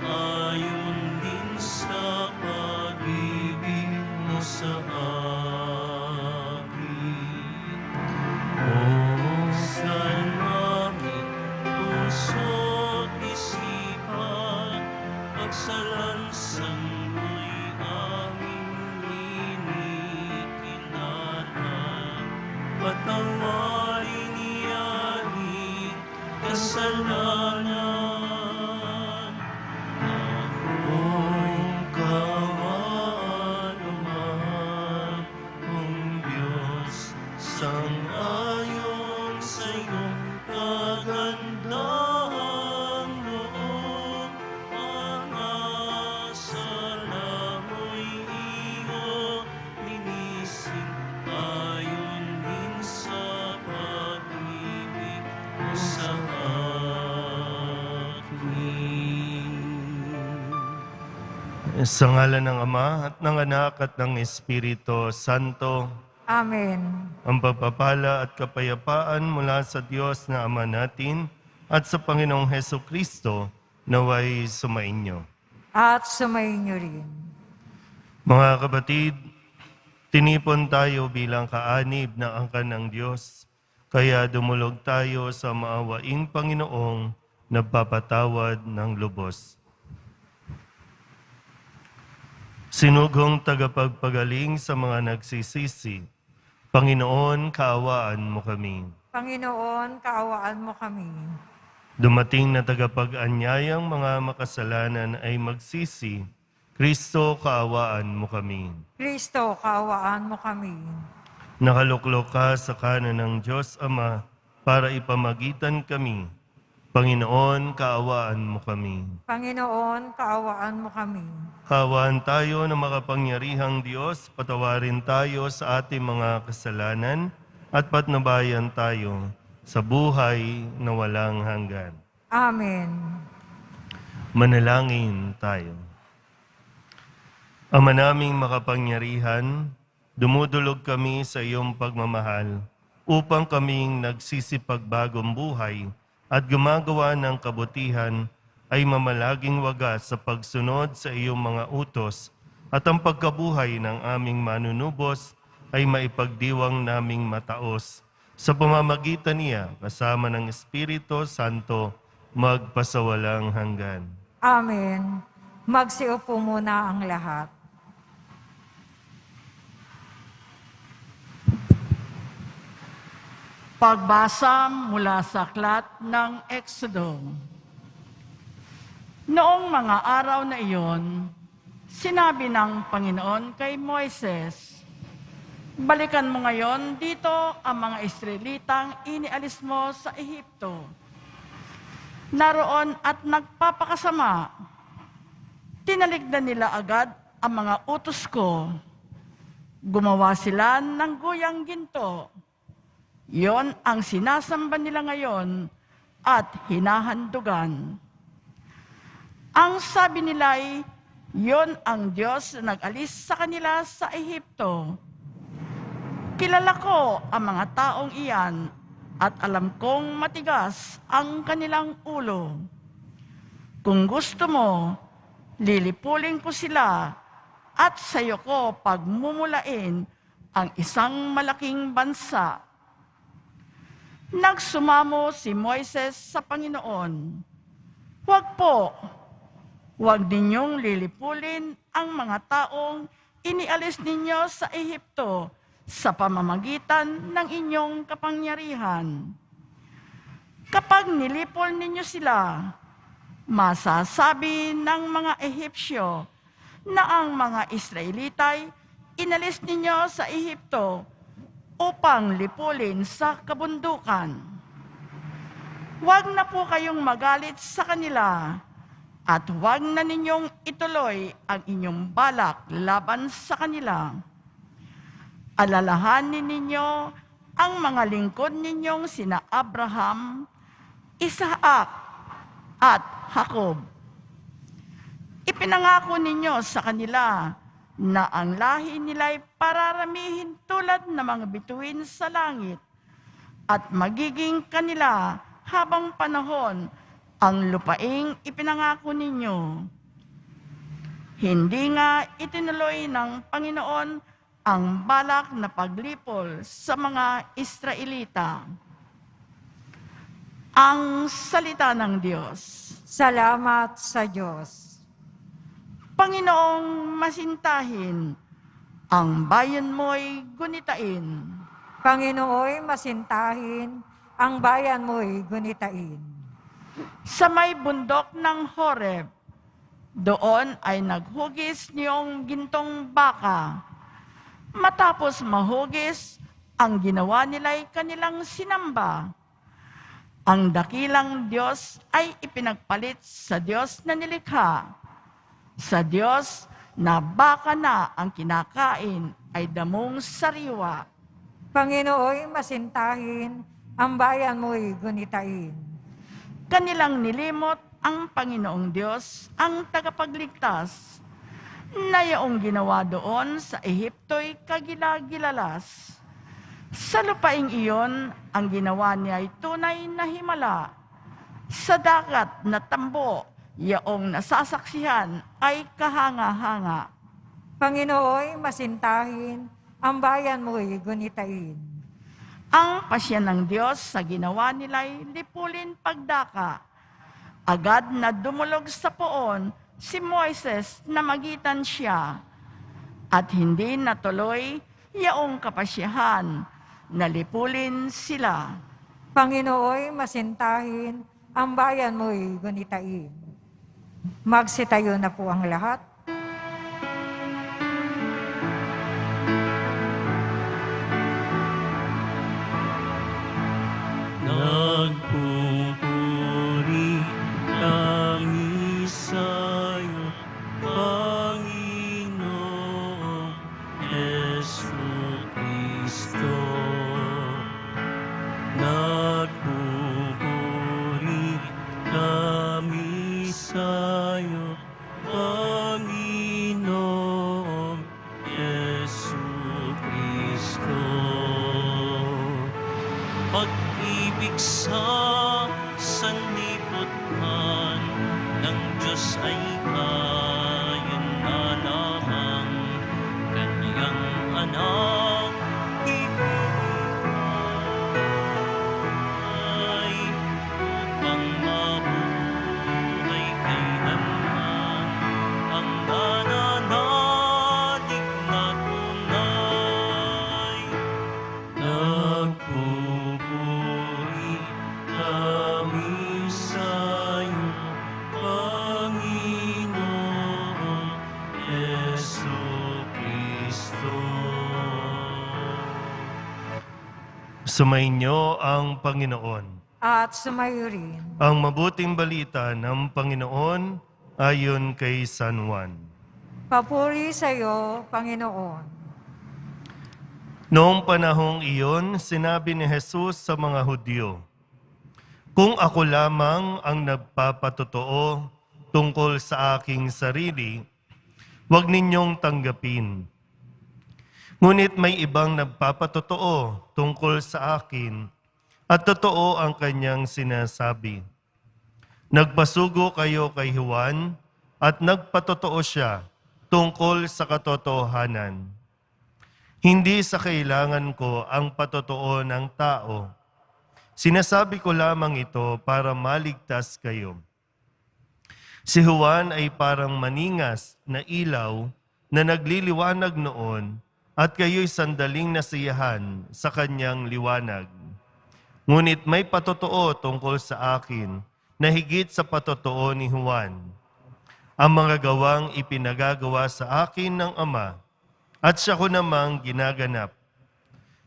ayon din sa pag-ibig mo sa akin. O sa langit, puso't isipan, pagsalansang mo'y aming kinikilala. Patawarin niyaning kasalanan, akong kaawaan naman, kung Diyos, sang-ayon sa iyong kagandahang loob, mga sala mo'y iyong linisin, ayon din sa pag-ibig mo sa akin. Sa ngalan ng Ama at ng Anak at ng Espiritu Santo, Amen. ang pagpapala at kapayapaan mula sa Diyos na Ama natin at sa Panginoong Hesukristo naway sumainyo. At sumainyo rin. Mga kapatid, tinipon tayo bilang kaanib na angkan ng Diyos, kaya dumulog tayo sa maawaing Panginoong nagpapatawad ng lubos. Sinugong tagapagpagaling sa mga nagsisisi, Panginoon, kaawaan mo kami. Panginoon, kaawaan mo kami. Dumating na tagapag-anyayang mga makasalanan ay magsisi, Kristo, kaawaan mo kami. Kristo, kaawaan mo kami. Nakaluklok ka sa kanan ng Diyos Ama para ipamagitan kami. Panginoon, kaawaan mo kami. Panginoon, kaawaan mo kami. Kaawaan tayo na makapangyarihang Diyos, patawarin tayo sa ating mga kasalanan at patnubayan tayo sa buhay na walang hanggan. Amen. Manalangin tayo. Ama naming makapangyarihan, dumudulog kami sa iyong pagmamahal upang kaming nagsisipagbagong buhay at gumagawa ng kabutihan ay mamalaging wagas sa pagsunod sa iyong mga utos at ang pagkabuhay ng aming manunubos ay maipagdiwang naming mataos sa pamamagitan niya kasama ng Espiritu Santo magpasawalang hanggan. Amen. Magsiupo muna ang lahat. Pagbasa mula sa aklat ng Exodo. Noong mga araw na iyon, sinabi ng Panginoon kay Moises, "Balikan mo ngayon dito ang mga Israelitang inialis mo sa Ehipto. Naroon at nagpapakasama. Tinaligdan nila agad ang mga utos ko. Gumawa sila ng guyang ginto. Yon ang sinasamba nila ngayon at hinahandugan. Ang sabi nila'y, yon ang Diyos na nag-alis sa kanila sa Ehipto. Kilala ko ang mga taong iyan at alam kong matigas ang kanilang ulo. Kung gusto mo, lilipulin ko sila at sayo ko pagmumulain ang isang malaking bansa." Nagsumamo si Moises sa Panginoon, "Huwag po, huwag ninyong lilipulin ang mga taong inialis ninyo sa Ehipto sa pamamagitan ng inyong kapangyarihan. Kapag nilipol ninyo sila, masasabi ng mga Ehipsyo na ang mga Israelitay inalis ninyo sa Ehipto upang lipulin sa kabundukan. Huwag na po kayong magalit sa kanila at huwag na ninyong ituloy ang inyong balak laban sa kanila. Alalahanin ninyo ang mga lingkod ninyong sina Abraham, Isaac at Jacob. Ipinangako ninyo sa kanila na ang lahi nila'y pararamihin tulad ng mga bituin sa langit at magiging kanila habang panahon ang lupaing ipinangako ninyo. Hindi nga itinuloy ng Panginoon ang balak na paglipol sa mga Israelita. Ang salita ng Diyos. Salamat sa Diyos. Panginoong masintahin, ang bayan mo'y gunitain. Panginooy masintahin, ang bayan mo'y gunitain. Sa may bundok ng Horeb, doon ay naghugis niyong gintong baka. Matapos mahugis, ang ginawa nila'y kanilang sinamba. Ang dakilang Diyos ay ipinagpalit sa Diyos na nilikha. Sa Diyos na baka na ang kinakain ay damong sariwa. Panginooy masintahin, ang bayan mo'y gunitain. Kanilang nilimot ang Panginoong Diyos, ang tagapagligtas, na yaong ginawa doon sa Ehipto'y kagila-gilalas. Sa lupaing iyon, ang ginawa niya ay tunay na himala. Sa dagat na tambo, yaong nasasaksihan ay kahanga-hanga. Panginooy masintahin, ang bayan mo'y gunitain. Ang pasya ng Diyos sa ginawa nila'y lipulin pagdaka. Agad na dumulog sa poon si Moises na magitan siya. At hindi natuloy yaong kapasyahan na lipulin sila. Panginooy masintahin, ang bayan mo'y gunitain. Magsitayo na po ang lahat. Nagpupuri kami sa'yo, Panginoong Jesucristo. Nagpupuri kami sa'yo, Panginoong Jesucristo. Pag-ibig sa sanlibutan ng Diyos ay ayon na lamang Kanyang anak ibinigay upang mabuhay kailanman ang nananalig na tunay. Nagpupuri kami sa'yo, Panginoong Jesucristo. Sumainyo ang Panginoon. At sumayo rin. Ang mabuting balita ng Panginoon ayon kay San Juan. Papuri sa iyo, Panginoon. Noong panahong iyon, sinabi ni Jesus sa mga Hudyo, "Kung ako lamang ang nagpapatotoo tungkol sa aking sarili, huwag ninyong tanggapin. Ngunit may ibang nagpapatotoo tungkol sa akin at totoo ang kanyang sinasabi. Nagpasugo kayo kay Juan at nagpatotoo siya tungkol sa katotohanan. Hindi sa kailangan ko ang patotoo ng tao. Sinasabi ko lamang ito para maligtas kayo. Si Juan ay parang maningas na ilaw na nagliliwanag noon at kayo'y sandaling nasiyahan sa kanyang liwanag. Ngunit may patotoo tungkol sa akin na higit sa patotoo ni Juan. Ang mga gawang ipinagagawa sa akin ng Ama at siya ko namang ginaganap.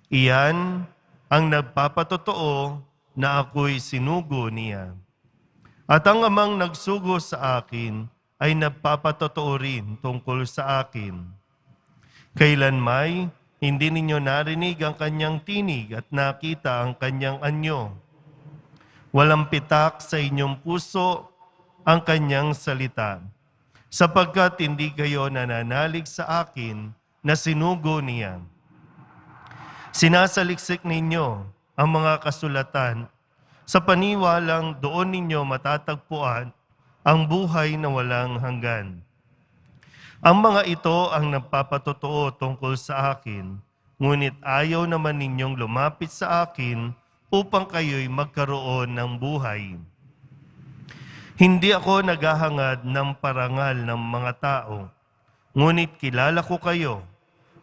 Iyan ang nagpapatotoo na ako'y sinugo niya. At ang Amang nagsugo sa akin ay nagpapatotoo rin tungkol sa akin. Kailanmay, hindi ninyo narinig ang kanyang tinig at nakita ang kanyang anyo. Walang pitak sa inyong puso ang kanyang salita, sapagkat hindi kayo nananalig sa akin na sinugo niya. Sinasaliksik ninyo ang mga kasulatan sa paniwalang doon ninyo matatagpuan ang buhay na walang hanggan. Ang mga ito ang nagpapatotoo tungkol sa akin, ngunit ayaw naman ninyong lumapit sa akin upang kayo'y magkaroon ng buhay. Hindi ako naghahangad ng parangal ng mga tao, ngunit kilala ko kayo.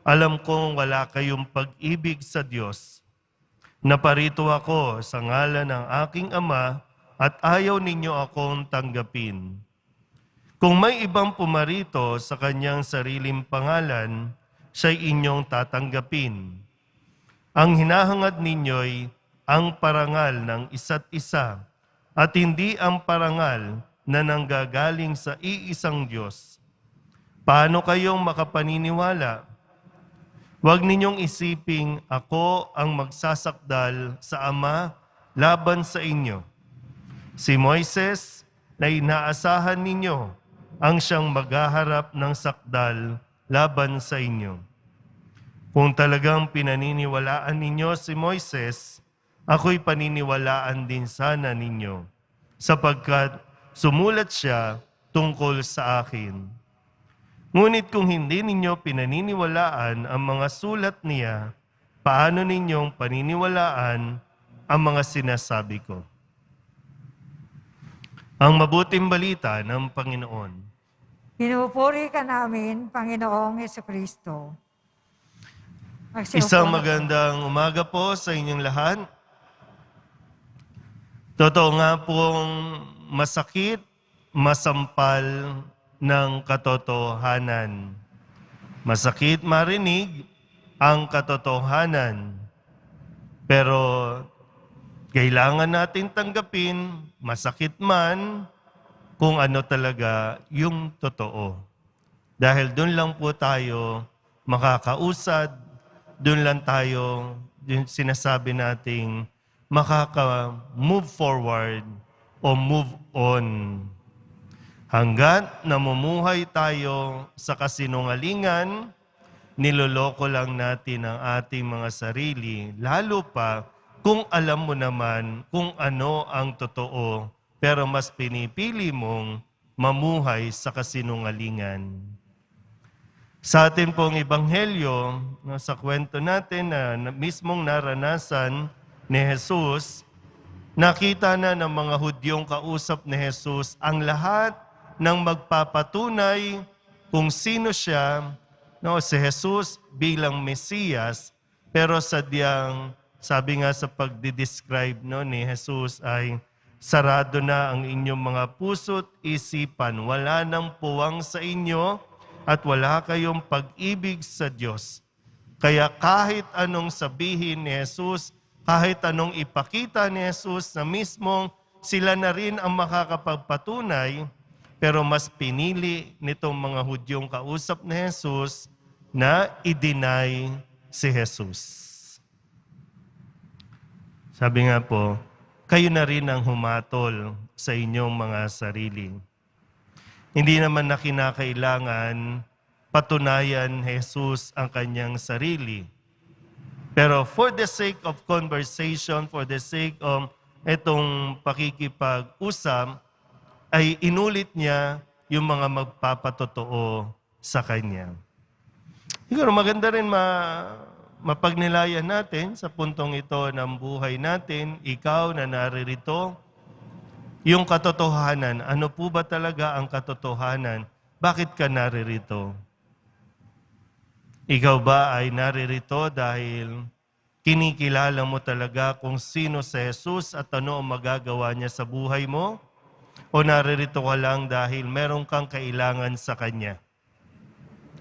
Alam kong wala kayong pag-ibig sa Diyos. Naparito ako sa ngalan ng aking Ama at ayaw ninyo akong tanggapin. Kung may ibang pumarito sa kanyang sariling pangalan, siya'y inyong tatanggapin. Ang hinahangad ninyo'y ang parangal ng isa't isa at hindi ang parangal na nanggagaling sa iisang Diyos. Paano kayong makapaniniwala? Huwag ninyong isiping ako ang magsasakdal sa Ama laban sa inyo. Si Moises na inaasahan ninyo ang siyang maghaharap ng sakdal laban sa inyo. Kung talagang pinaniniwalaan ninyo si Moises, ako'y paniniwalaan din sana ninyo, sapagkat sumulat siya tungkol sa akin. Ngunit kung hindi ninyo pinaniniwalaan ang mga sulat niya, paano ninyong paniniwalaan ang mga sinasabi ko? Ang mabuting balita ng Panginoon. Pinupuri ka namin, Panginoong Hesukristo. Isang magandang umaga po sa inyong lahat. Totoo nga pong masakit, masampal ng katotohanan. Masakit marinig ang katotohanan. Pero kailangan natin tanggapin, masakit man, kung ano talaga yung totoo. Dahil doon lang po tayo makakausad, doon lang tayo, yung sinasabi nating makaka-move forward o move on. Hanggat namumuhay tayo sa kasinungalingan, niloloko lang natin ang ating mga sarili, lalo pa kung alam mo naman kung ano ang totoo, pero mas pinipili mong mamuhay sa kasinungalingan. Sa atin pong ebanghelyo, sa kwento natin na mismong naranasan ni Jesus, nakita na ng mga Hudyong kausap ni Jesus ang lahat ng magpapatunay kung sino siya, si Jesus bilang Mesiyas, pero sadyang, sabi nga sa pagdidescribe ni Jesus ay, sarado na ang inyong mga puso't isipan. Wala nang puwang sa inyo at wala kayong pag-ibig sa Diyos. Kaya kahit anong sabihin ni Jesus, kahit anong ipakita ni Jesus na mismong sila na rin ang makakapagpatunay, pero mas pinili nitong mga Hudyong kausap ni Jesus na i-deny si Jesus. Sabi nga po, kayo na rin ang humatol sa inyong mga sarili. Hindi naman na kinakailangan patunayan Jesus ang kanyang sarili. Pero for the sake of conversation, for the sake of itong pakikipag-usap, ay inulit niya yung mga magpapatotoo sa kanya. Siguro maganda rin mapagnilayan natin sa puntong ito ng buhay natin, ikaw na naririto, yung katotohanan. Ano po ba talaga ang katotohanan? Bakit ka naririto? Ikaw ba ay naririto dahil kinikilala mo talaga kung sino si Jesus at ano ang magagawa niya sa buhay mo? O naririto ka lang dahil meron kang kailangan sa Kanya?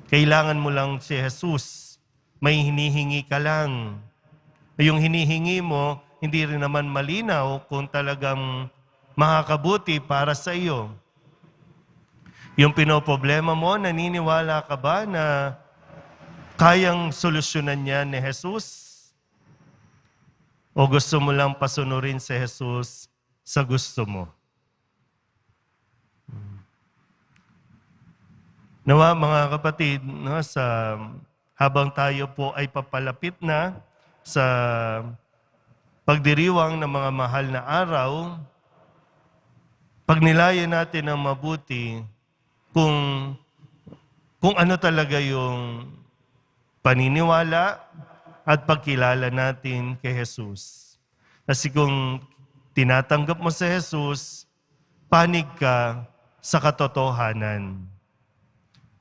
Kailangan mo lang si Jesus. May hinihingi ka lang. Yung hinihingi mo, hindi rin naman malinaw kung talagang makakabuti para sa iyo. Yung pinoproblema mo, naniniwala ka ba na kayang solusyonan niya ni Jesus? O gusto mo lang pasunurin si Jesus sa gusto mo? Nawa mga kapatid, habang tayo po ay papalapit na sa pagdiriwang ng mga mahal na araw, pagnilayan natin ng mabuti kung kung ano talaga yung paniniwala at pagkilala natin kay Jesus. Kasi kung tinatanggap mo si Jesus, panig ka sa katotohanan.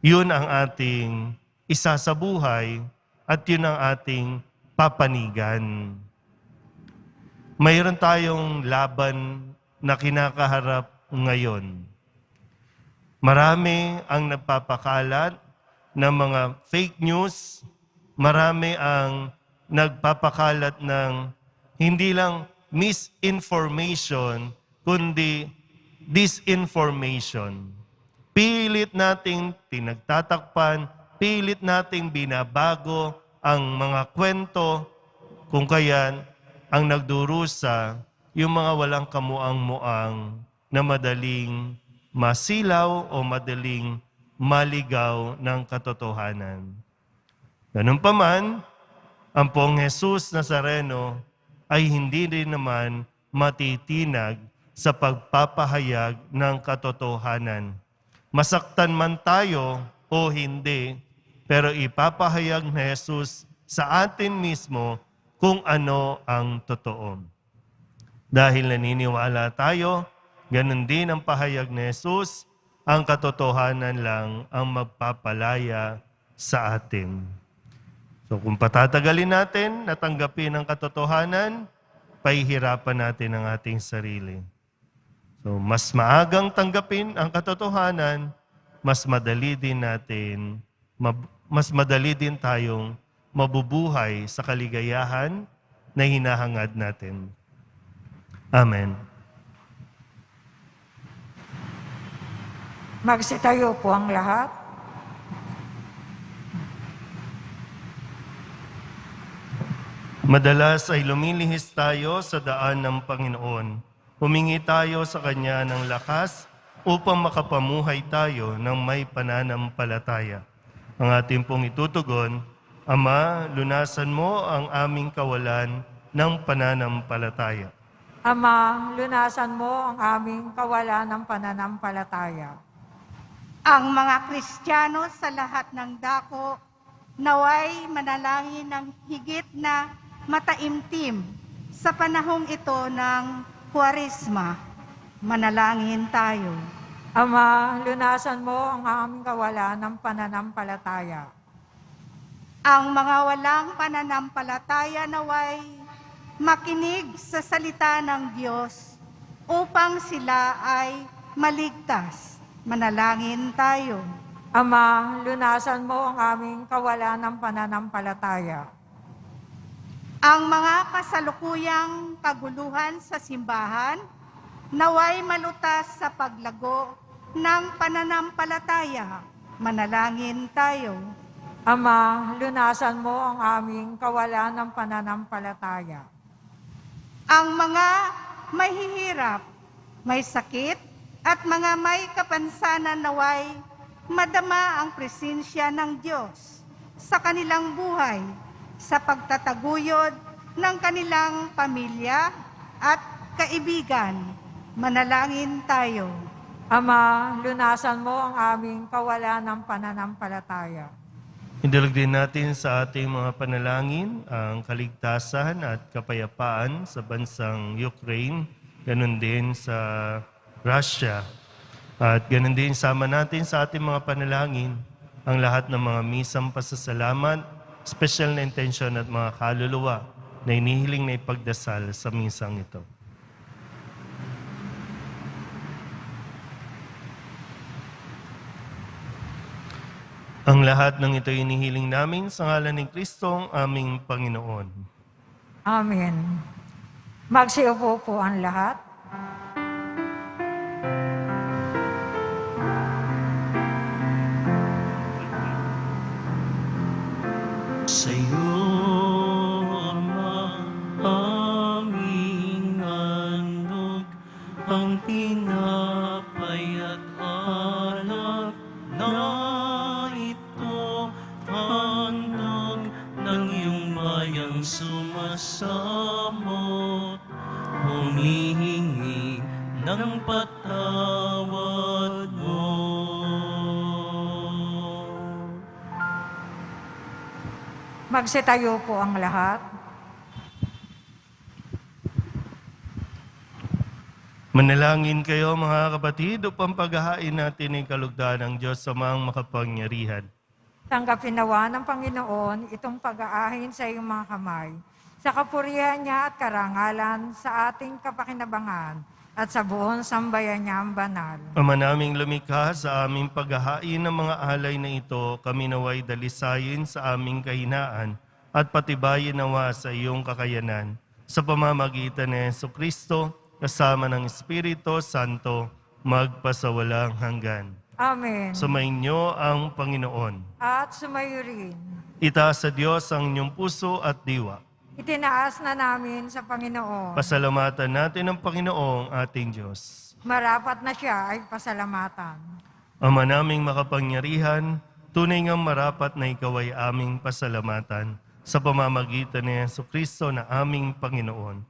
Yun ang ating isa sa buhay at yun ang ating papanigan. Mayroon tayong laban na kinakaharap ngayon. Marami ang nagpapakalat ng mga fake news, marami ang nagpapakalat ng hindi lang misinformation, kundi disinformation. Pilit nating tinagtatakpan, pilit nating binabago ang mga kwento, kung kayan ang nagdurusa yung mga walang kamuang-muang na madaling masilaw o madaling maligaw ng katotohanan. Ganun pa man, ang pong Jesus Nazareno ay hindi rin naman matitinag sa pagpapahayag ng katotohanan. Masaktan man tayo o hindi, pero ipapahayag na Jesus sa atin mismo kung ano ang totoo. Dahil naniniwala tayo, ganun din ang pahayag ni Jesus, ang katotohanan lang ang magpapalaya sa atin. So kung patatagalin natin, natanggapin ang katotohanan, pahihirapan natin ang ating sarili. So mas maagang tanggapin ang katotohanan, mas madali din tayong mabubuhay sa kaligayahan na hinahangad natin. Amen. Magsitayo po ang lahat. Madalas ay lumilihis tayo sa daan ng Panginoon. Humingi tayo sa Kanya ng lakas upang makapamuhay tayo ng may pananampalataya. Ang ating pong itutugon, Ama, lunasan mo ang aming kawalan ng pananampalataya. Ama, lunasan mo ang aming kawalan ng pananampalataya. Ang mga Kristiyano sa lahat ng dako naway manalangin ng higit na mataimtim sa panahong ito ng Kwaresma. Manalangin tayo. Ama, lunasan mo ang aming kawalan ng pananampalataya. Ang mga walang pananampalataya naway makinig sa salita ng Diyos upang sila ay maligtas. Manalangin tayo. Ama, lunasan mo ang aming kawalan ng pananampalataya. Ang mga kasalukuyang kaguluhan sa simbahan, naway malutas sa paglago ng pananampalataya. Manalangin tayo. Ama, lunasan mo ang aming kawalan ng pananampalataya. Ang mga mahihirap, may sakit, at mga may kapansanan naway madama ang presensya ng Diyos sa kanilang buhay, sa pagtataguyod ng kanilang pamilya at kaibigan. Manalangin tayo. Ama, lunasan mo ang aming kawalan ng pananampalataya. Idulog din natin sa ating mga panalangin ang kaligtasan at kapayapaan sa bansang Ukraine, ganun din sa Russia. At ganun din sama natin sa ating mga panalangin ang lahat ng mga misang pasasalamat, special na intensyon at mga kaluluwa na inihiling na ipagdasal sa misang ito. Ang lahat ng ito inihiling namin sa ngalan ni Kristong aming Panginoon. Amen. Magsiupo po ang lahat. Sa'yo, Ama, aming handog, ang tinapay at alak na ito, handog ng iyong bayang sumasamot, humihingi ng patawad mo. Magsitayo po ang lahat. Manalangin kayo mga kapatid upang paghahain natin ang kalugdan ng Diyos sa mga makapangyarihan. Tanggapin nawa ng Panginoon itong pag-aahin sa iyong mga kamay, sa kapurihan niya at karangalan sa ating kapakinabangan at sa buong sambayan niya ang banal. Ama naming lumikha, sa aming paghahain ng mga alay na ito, kami naway dalisayin sa aming kahinaan at patibayin nawa sa iyong kakayanan. Sa pamamagitan ni Jesucristo, kasama ng Espiritu Santo, magpasawalang hanggan. Amen. Sumainyo ang Panginoon. At sumayo rin. Itaas sa Diyos ang inyong puso at diwa. Itinaas na namin sa Panginoon. Pasalamatan natin ang Panginoong ating Diyos. Marapat na siya ay pasalamatan. Ama naming makapangyarihan, tunay ngang marapat na ikaw ay aming pasalamatan sa pamamagitan ni Jesucristo na aming Panginoon.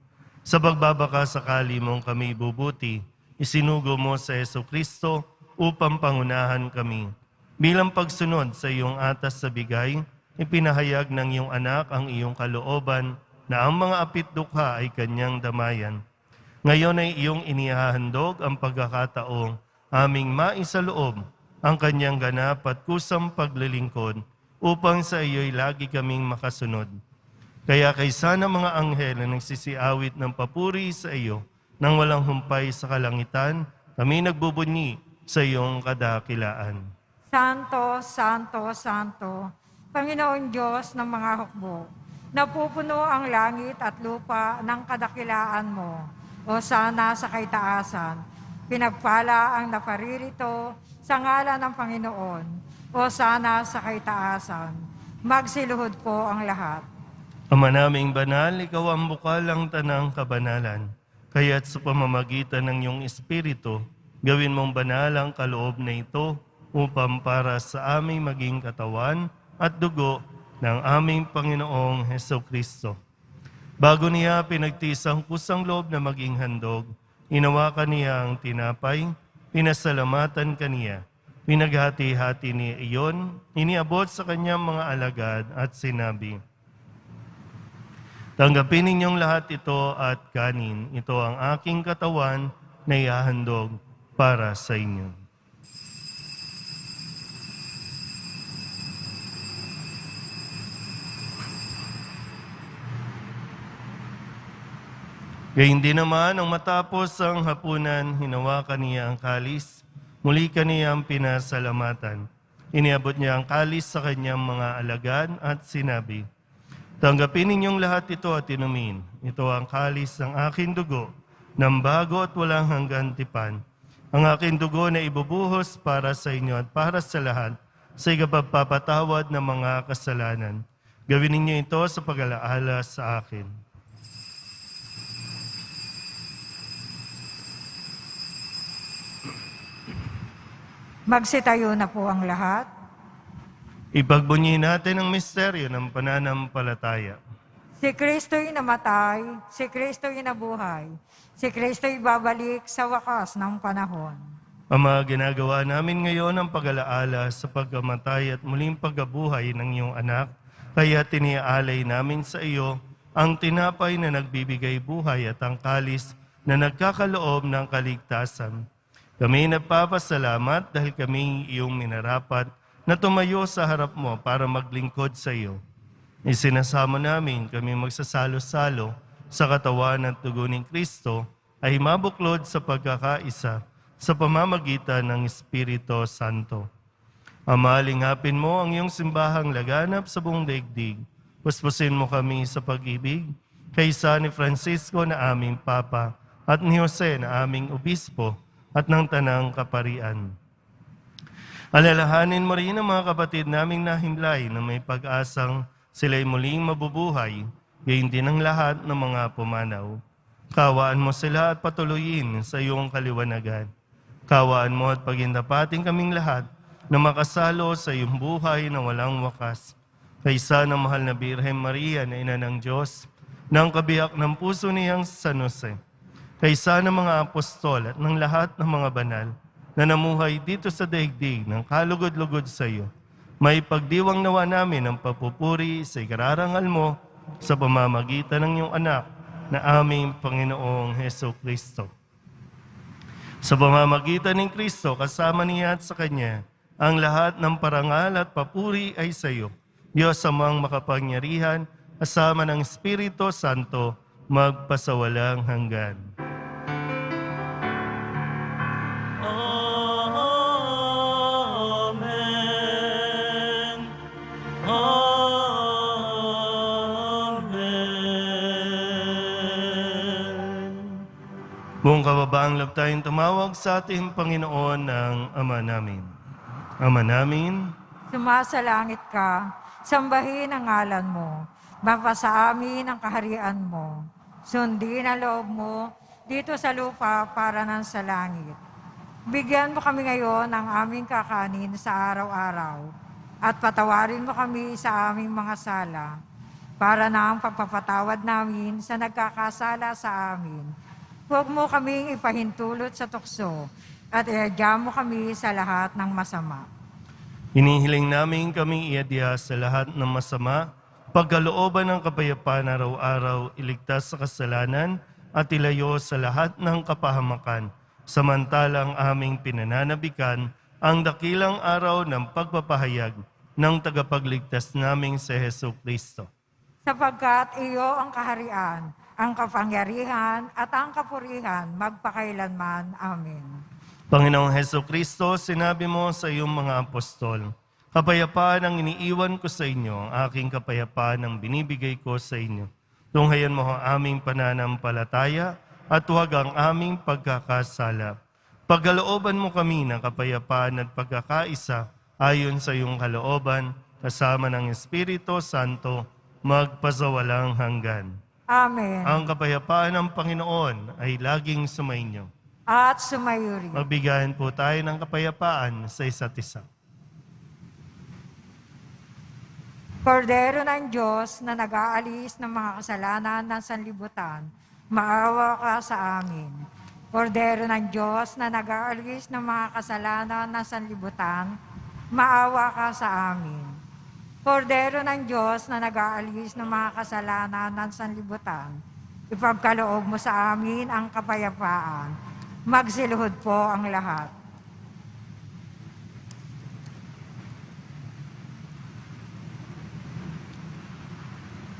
Sa pagbabaka sakali mong kami bubuti, isinugo mo sa Jesucristo upang pangunahan kami. Bilang pagsunod sa iyong atas sa bigay, ipinahayag ng iyong anak ang iyong kalooban na ang mga apit-dukha ay kanyang damayan. Ngayon ay iyong inihahandog ang pagkakataong aming maisaloob ang kanyang ganap at kusang paglilingkod upang sa iyo'y lagi kaming makasunod. Kaya kaysa ng mga anghel na nagsisiawit ng papuri sa iyo nang walang humpay sa kalangitan, kami nagbubunyi sa iyong kadakilaan. Santo, Santo, Santo, Panginoon Diyos ng mga hukbo, napupuno ang langit at lupa ng kadakilaan mo. O sana sa kaitaasan, pinagpala ang naparirito sa ngalan ng Panginoon. O sana sa kaitaasan, magsiluhod po ang lahat. Ama naming banal, ikaw ang bukal ng tanang kabanalan. Kaya't sa pamamagitan ng iyong Espiritu, gawin mong banal ang kaloob na ito upang para sa aming maging katawan at dugo ng aming Panginoong Hesukristo. Bago niya pinagtisang kusang loob na maging handog, inawakan niya ang tinapay, pinasalamatan kaniya, pinaghati-hati niya iyon, iniabot sa kanyang mga alagad at sinabi, "Tanggapin ninyong lahat ito at kanin. Ito ang aking katawan na ihahandog para sa inyo." Gayun din naman, ang matapos ang hapunan, hinawakan niya ang kalis, muli kaniyang pinasalamatan. Iniabot niya ang kalis sa kanyang mga alagad at sinabi, "Tanggapin ninyong lahat ito at inumin. Ito ang kalis ng aking dugo, ng bago at walang hanggan tipan. Ang aking dugo na ibubuhos para sa inyo at para sa lahat sa ikapagpapatawad ng mga kasalanan. Gawin ninyo ito sa pag-alaala sa akin." Magsitayo na po ang lahat. Ipagbunyi natin ang misteryo ng pananampalataya. Si Kristo'y namatay, si Kristo'y nabuhay, si Kristo'y babalik sa wakas ng panahon. Ama, ginagawa namin ngayon ang pag-alaala sa pagkamatay at muling pagkabuhay ng iyong anak, kaya tiniaalay namin sa iyo ang tinapay na nagbibigay buhay at ang kalis na nagkakaloob ng kaligtasan. Kami nagpapasalamat dahil kami iyong minarapat na tumayo sa harap mo para maglingkod sa iyo. Isinasamo namin kami magsasalo-salo sa katawan at dugo ni Kristo ay mabuklod sa pagkakaisa sa pamamagitan ng Espiritu Santo. Ama, lingapin mo ang iyong simbahang laganap sa buong daigdig. Puspusin mo kami sa pag-ibig kaysa ni Francisco na aming Papa at ni Jose na aming Obispo at ng Tanang Kaparian. Alalahanin mo rin ang mga kapatid naming nahimlay na may pag-asang sila'y muling mabubuhay, gayon din ang lahat ng mga pumanaw. Kawaan mo sila at patuloyin sa iyong kaliwanagan. Kawaan mo at pagindapating kaming lahat na makasalo sa iyong buhay na walang wakas. Kaysa ng mahal na Birhen Maria na Ina ng Diyos, ng kabiyak ng puso niyang San Jose, kaysa ng mga apostol at ng lahat ng mga banal na namuhay dito sa daigdig ng kalugod-lugod sa iyo, May pagdiwang nawa namin ang papupuri sa ikararangal mo sa pamamagitan ng iyong anak na aming Panginoong Heso Kristo. Sa pamamagitan ng Kristo, kasama niya at sa Kanya, ang lahat ng parangal at papuri ay sa iyo, Diyos amang makapangyarihan, kasama ng Espiritu Santo, magpasawalang hanggan. Amen. Amen. Buong kababaang loob tayong tumawag sa ating Panginoon ng Ama namin. Ama namin, Sumasalangit ka, sambahin ang ngalan mo. Mapasa amin ang kaharian mo. Sundin ang loob mo dito sa lupa para ng sa langit. Bigyan mo kami ngayon ng aming kakanin sa araw-araw at patawarin mo kami sa aming mga sala para na ang pagpapatawad namin sa nagkakasala sa amin. Huwag mo kaming ipahintulot sa tukso at iadya mo kami sa lahat ng masama. hinihiling namin kami iadya sa lahat ng masama, pagkalooban ng kapayapaan araw-araw, iligtas sa kasalanan at ilayo sa lahat ng kapahamakan, samantalang aming pinananabikan ang dakilang araw ng pagpapahayag ng tagapagligtas naming si Heso Kristo. Sapagkat iyo ang kaharian, ang kapangyarihan at ang kapurihan magpakailanman. Amen. Panginoong Heso Kristo, sinabi mo sa iyong mga apostol, kapayapaan ang iniiwan ko sa inyo, ang aking kapayapaan ang binibigay ko sa inyo. Tunghayan mo ang aming pananampalataya at huwag ang aming pagkakasala. Pagkalooban mo kami ng kapayapaan at pagkakaisa ayon sa iyong kalooban, kasama ng Espiritu Santo, magpasawalang hanggan. Amen. Ang kapayapaan ng Panginoon ay laging sumainyo. At sumayo rin. Magbigayan po tayo ng kapayapaan sa isa't isa. Kordero ng Diyos na nag-aalis ng mga kasalanan ng sanlibutan, maawa ka sa amin. Kordero ng Diyos na nag-aalis ng mga kasalanan ng sanlibutan, maawa ka sa amin. Kordero ng Diyos na nag-aalis ng mga kasalanan ng sanlibutan, ipagkaloob mo sa amin ang kapayapaan. Magsiluhod po ang lahat.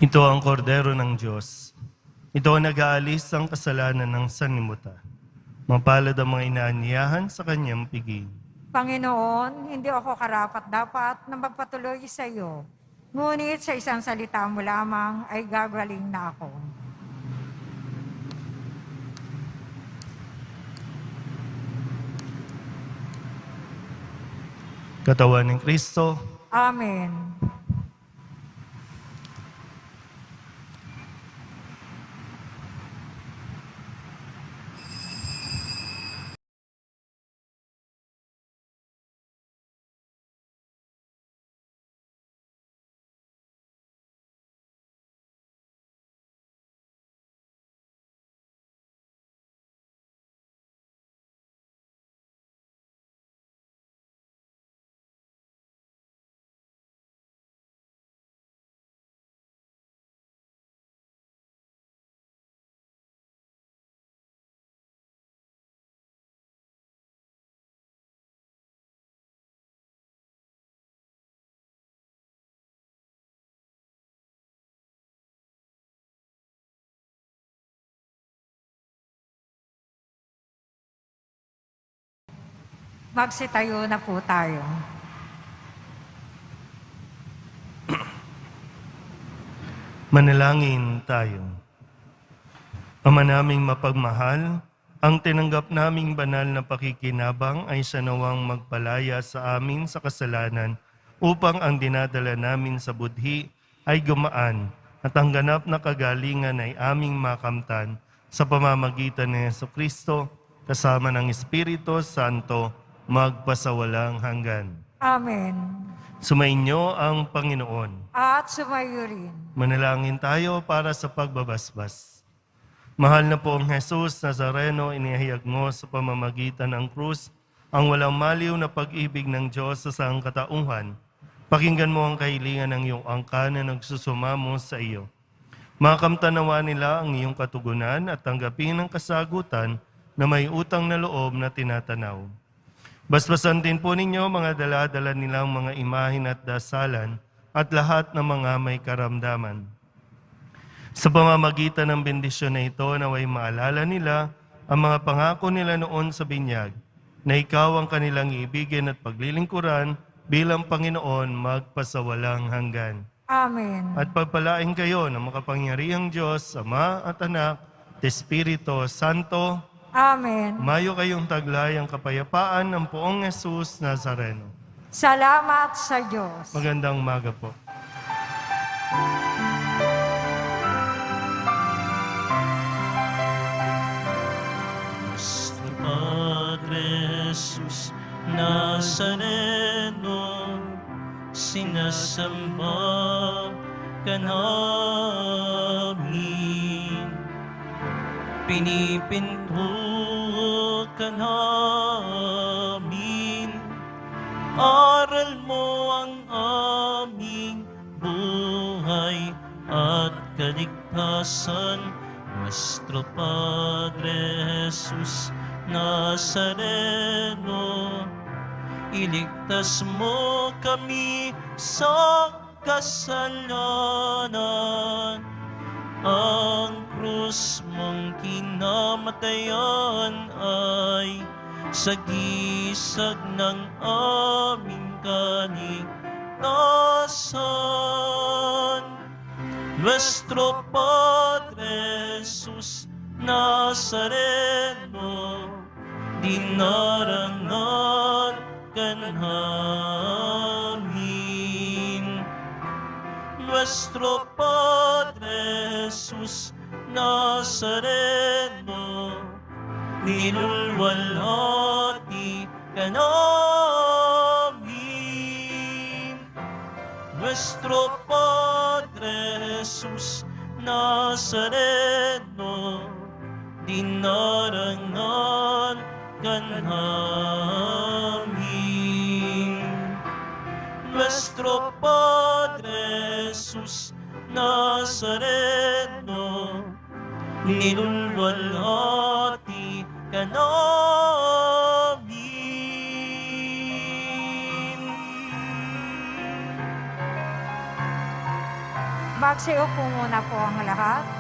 Ito ang kordero ng Diyos. Ito ang nag-aalis ang kasalanan ng sanlibutan. Mapalad ang mga inaanyayahan sa kanyang piging. Panginoon, hindi ako karapat-dapat na magpatuloy sa iyo. Ngunit sa isang salita mo lamang ay gagaling na ako. Katawan ng Kristo, Amen. Magsitayo na po tayo. manalangin tayo. Ama naming mapagmahal, ang tinanggap naming banal na pakikinabang ay siya nawang magpalaya sa amin sa kasalanan upang ang dinadala namin sa budhi ay gumaan at ang ganap na kagalingan ay aming makamtan sa pamamagitan ni Jesucristo kasama ng Espiritu Santo magpasawalang hanggan. Amen. Sumainyo ang Panginoon. At sumayo rin. Manalangin tayo para sa pagbabasbas. Mahal na poong Jesus Nazareno, inihayag mo sa pamamagitan ng krus ang walang maliw na pag-ibig ng Diyos sa sangkatauhan Pakinggan mo ang kahilingan ng iyong angka na nagsusumamo sa iyo. Makamtanawa nila ang iyong katugunan at tanggapin ang kasagutan na may utang na loob na tinatanaw. Basbasan din po ninyo mga dala-dala nilang mga imahin at dasalan at lahat ng mga may karamdaman. Sa pamamagitan ng bendisyon na ito, naway maalala nila ang mga pangako nila noon sa binyag, na ikaw ang kanilang iibigin at paglilingkuran bilang Panginoon magpasawalang hanggan. Amen. At pagpalain kayo ng makapangyarihang Diyos, Ama at Anak, at Espiritu Santo. Amen. Mayo kayong taglay ang kapayapaan ng Poong Jesus Nazareno. Salamat sa Diyos. Magandang umaga po. Nuestro Padre Jesus Nazareno, sinasamba ka namin. Pinipinto ka namin. Aral mo ang aming buhay at kaligtasan. Nuestro Padre Jesus Nazareno, iligtas mo kami sa kasalanan. Ang krus mong kinamatayan ay sagisag ng aming kaligtasan. Nuestro Padre Jesus Nazareno, dinarangan ka namin. Nuestro Padre Jesus Nazareno, nilulwalhati ka namin. Nuestro Padre Jesus Nazareno, dinarangan ka namin. Nuestro Padre Jesus Nazareno, nilulwalhati ka namin. Magsiupo muna po ang lahat.